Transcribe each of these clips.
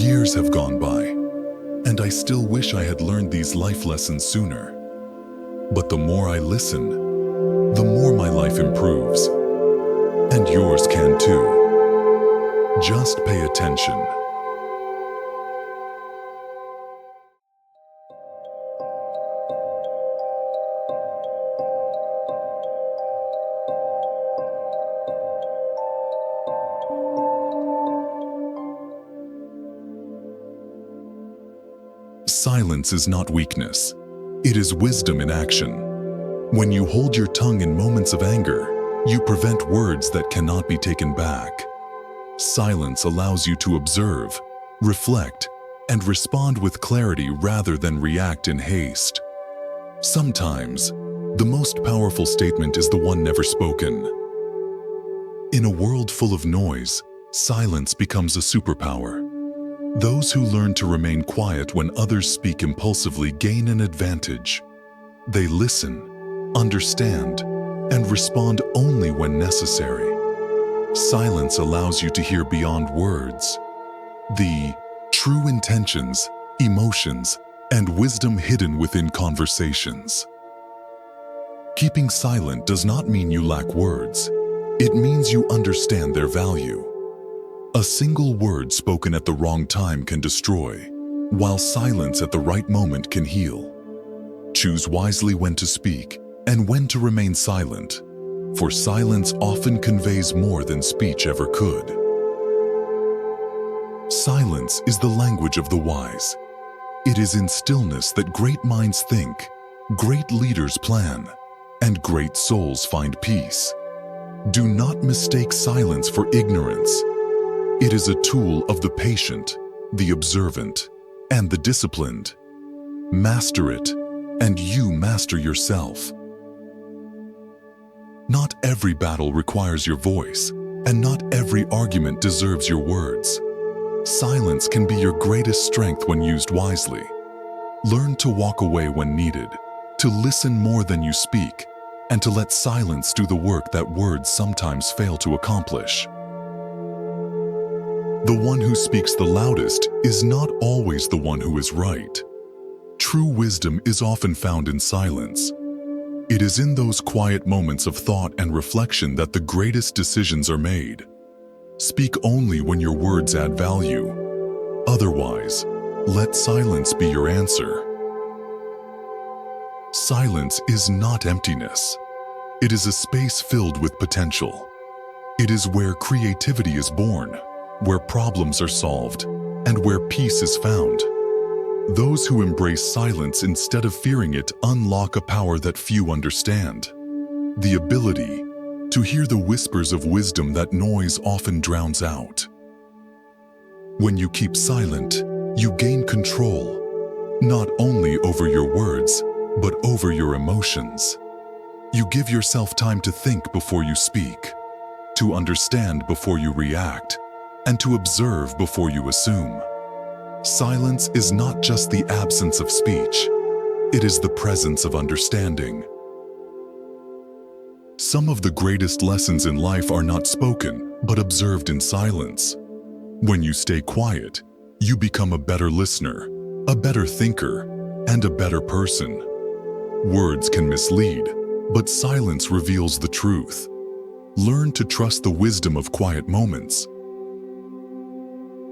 Years have gone by, and I still wish I had learned these life lessons sooner. But the more I listen, the more my life improves. And yours can too. Just pay attention. Silence is not weakness. It is wisdom in action. When you hold your tongue in moments of anger, you prevent words that cannot be taken back. Silence allows you to observe, reflect, and respond with clarity rather than react in haste. Sometimes, the most powerful statement is the one never spoken. In a world full of noise, silence becomes a superpower. Those who learn to remain quiet when others speak impulsively gain an advantage. They listen, understand, and respond only when necessary. Silence allows you to hear beyond words. The true intentions, emotions, and wisdom hidden within conversations. Keeping silent does not mean you lack words. It means you understand their value. A single word spoken at the wrong time can destroy, while silence at the right moment can heal. Choose wisely when to speak and when to remain silent, for silence often conveys more than speech ever could. Silence is the language of the wise. It is in stillness that great minds think, great leaders plan, and great souls find peace. Do not mistake silence for ignorance. It is a tool of the patient, the observant, and the disciplined. Master it, and you master yourself. Not every battle requires your voice, and not every argument deserves your words. Silence can be your greatest strength when used wisely. Learn to walk away when needed, to listen more than you speak, and to let silence do the work that words sometimes fail to accomplish. The one who speaks the loudest is not always the one who is right. True wisdom is often found in silence. It is in those quiet moments of thought and reflection that the greatest decisions are made. Speak only when your words add value. Otherwise, let silence be your answer. Silence is not emptiness. It is a space filled with potential. It is where creativity is born, where problems are solved, and where peace is found. Those who embrace silence instead of fearing it unlock a power that few understand. The ability to hear the whispers of wisdom that noise often drowns out. When you keep silent, you gain control, not only over your words, but over your emotions. You give yourself time to think before you speak, to understand before you react, and to observe before you assume. Silence is not just the absence of speech, it is the presence of understanding. Some of the greatest lessons in life are not spoken, but observed in silence. When you stay quiet, you become a better listener, a better thinker, and a better person. Words can mislead, but silence reveals the truth. Learn to trust the wisdom of quiet moments.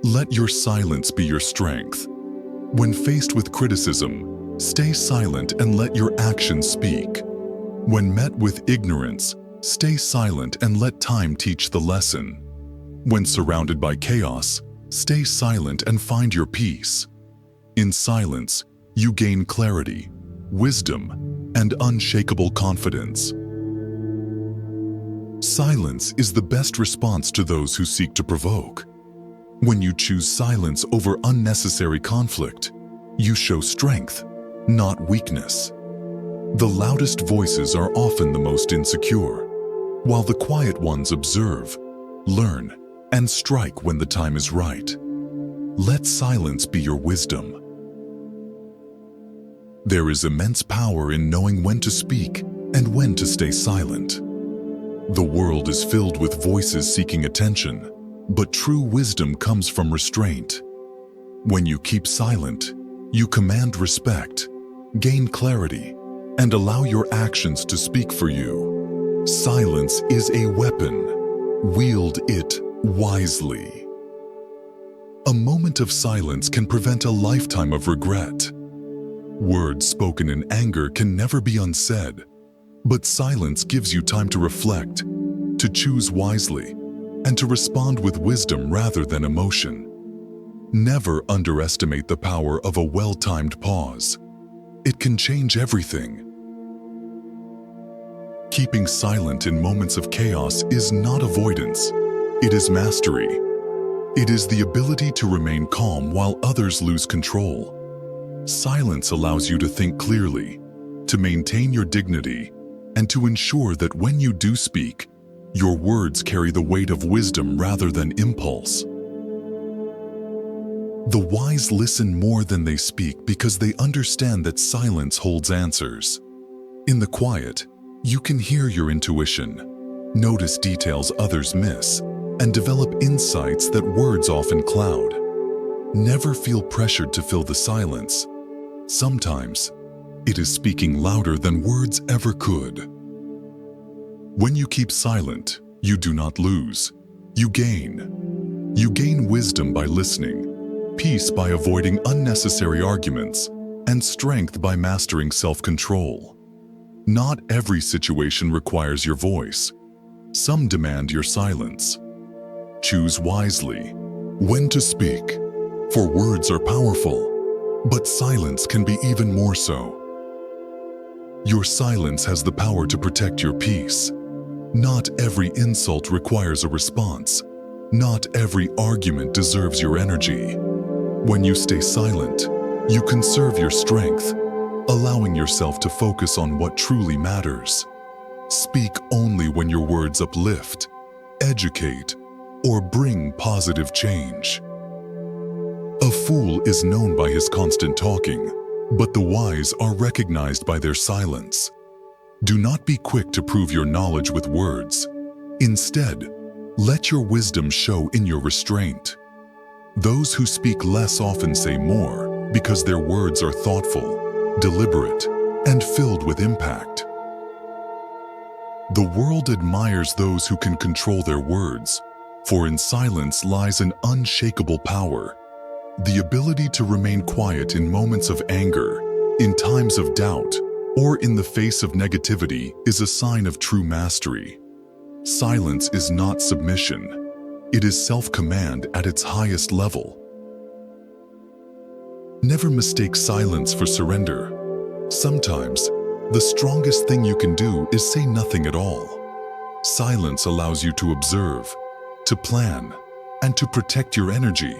Let your silence be your strength. When faced with criticism, stay silent and let your actions speak. When met with ignorance, stay silent and let time teach the lesson. When surrounded by chaos, stay silent and find your peace. In silence, you gain clarity, wisdom, and unshakable confidence. Silence is the best response to those who seek to provoke. When you choose silence over unnecessary conflict, you show strength, not weakness. The loudest voices are often the most insecure, while the quiet ones observe, learn, and strike when the time is right. Let silence be your wisdom. There is immense power in knowing when to speak and when to stay silent. The world is filled with voices seeking attention, but true wisdom comes from restraint. When you keep silent, you command respect, gain clarity, and allow your actions to speak for you. Silence is a weapon. Wield it wisely. A moment of silence can prevent a lifetime of regret. Words spoken in anger can never be unsaid, but silence gives you time to reflect, to choose wisely, and to respond with wisdom rather than emotion. Never underestimate the power of a well-timed pause. It can change everything. Keeping silent in moments of chaos is not avoidance. It is mastery. It is the ability to remain calm while others lose control. Silence allows you to think clearly, to maintain your dignity, and to ensure that when you do speak, your words carry the weight of wisdom rather than impulse. The wise listen more than they speak because they understand that silence holds answers. In the quiet, you can hear your intuition, notice details others miss, and develop insights that words often cloud. Never feel pressured to fill the silence. Sometimes, it is speaking louder than words ever could. When you keep silent, you do not lose. You gain. You gain wisdom by listening, peace by avoiding unnecessary arguments, and strength by mastering self-control. Not every situation requires your voice. Some demand your silence. Choose wisely when to speak, for words are powerful, but silence can be even more so. Your silence has the power to protect your peace. Not every insult requires a response. Not every argument deserves your energy. When you stay silent, you conserve your strength, allowing yourself to focus on what truly matters. Speak only when your words uplift, educate, or bring positive change. A fool is known by his constant talking, but the wise are recognized by their silence. Do not be quick to prove your knowledge with words. Instead, let your wisdom show in your restraint. Those who speak less often say more because their words are thoughtful, deliberate, and filled with impact. The world admires those who can control their words, for in silence lies an unshakable power. The ability to remain quiet in moments of anger, in times of doubt, or in the face of negativity is a sign of true mastery. Silence is not submission. It is self-command at its highest level. Never mistake silence for surrender. Sometimes, the strongest thing you can do is say nothing at all. Silence allows you to observe, to plan, and to protect your energy.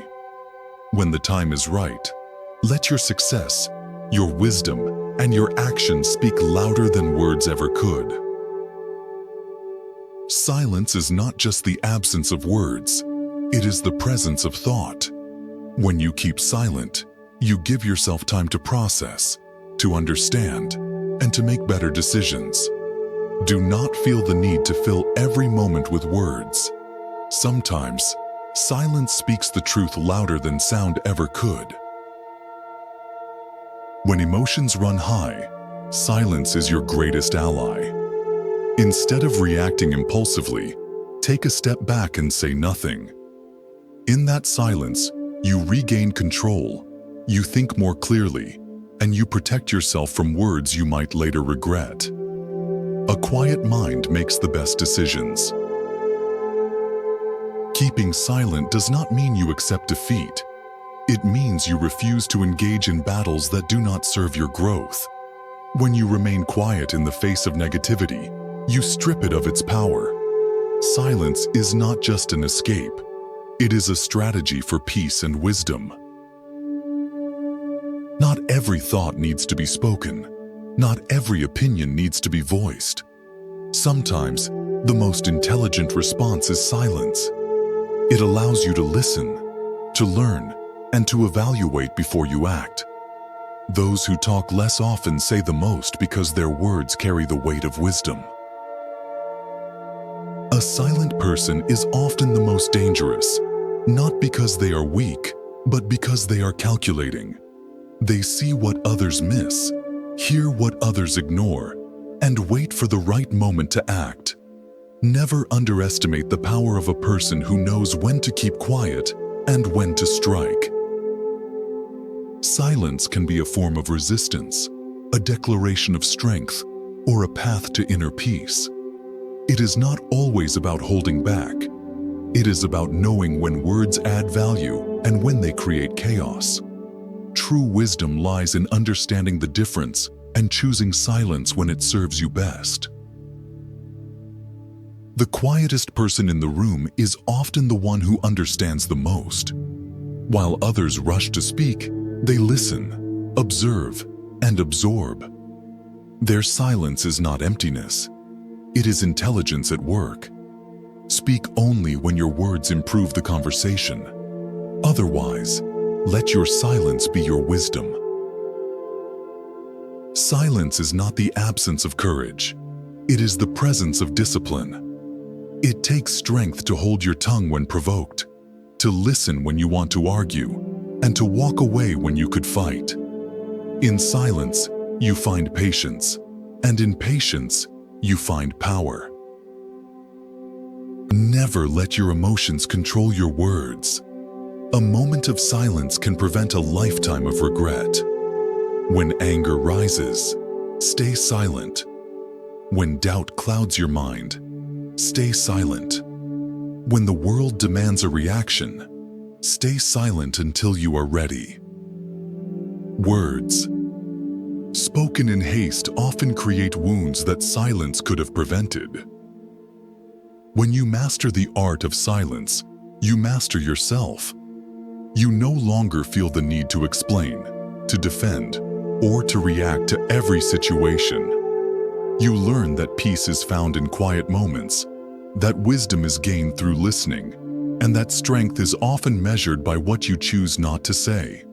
When the time is right, let your success, your wisdom, and your actions speak louder than words ever could. Silence is not just the absence of words, it is the presence of thought. When you keep silent, you give yourself time to process, to understand, and to make better decisions. Do not feel the need to fill every moment with words. Sometimes, silence speaks the truth louder than sound ever could. When emotions run high, silence is your greatest ally. Instead of reacting impulsively, take a step back and say nothing. In that silence, you regain control, you think more clearly, and you protect yourself from words you might later regret. A quiet mind makes the best decisions. Keeping silent does not mean you accept defeat. It means you refuse to engage in battles that do not serve your growth. When you remain quiet in the face of negativity, you strip it of its power. Silence is not just an escape. It is a strategy for peace and wisdom. Not every thought needs to be spoken. Not every opinion needs to be voiced. Sometimes, the most intelligent response is silence. It allows you to listen, to learn, and to evaluate before you act. Those who talk less often say the most because their words carry the weight of wisdom. A silent person is often the most dangerous, not because they are weak, but because they are calculating. They see what others miss, hear what others ignore, and wait for the right moment to act. Never underestimate the power of a person who knows when to keep quiet and when to strike. Silence can be a form of resistance, a declaration of strength, or a path to inner peace. It is not always about holding back. It is about knowing when words add value and when they create chaos. True wisdom lies in understanding the difference and choosing silence when it serves you best. The quietest person in the room is often the one who understands the most. While others rush to speak, they listen, observe, and absorb. Their silence is not emptiness. It is intelligence at work. Speak only when your words improve the conversation. Otherwise, let your silence be your wisdom. Silence is not the absence of courage. It is the presence of discipline. It takes strength to hold your tongue when provoked, to listen when you want to argue, and to walk away when you could fight. In silence, you find patience, and in patience, you find power. Never let your emotions control your words. A moment of silence can prevent a lifetime of regret. When anger rises, stay silent. When doubt clouds your mind, stay silent. When the world demands a reaction, stay silent until you are ready. Words spoken in haste often create wounds that silence could have prevented. When you master the art of silence, you master yourself. You no longer feel the need to explain, to defend, or to react to every situation. You learn that peace is found in quiet moments, that wisdom is gained through listening, and that strength is often measured by what you choose not to say.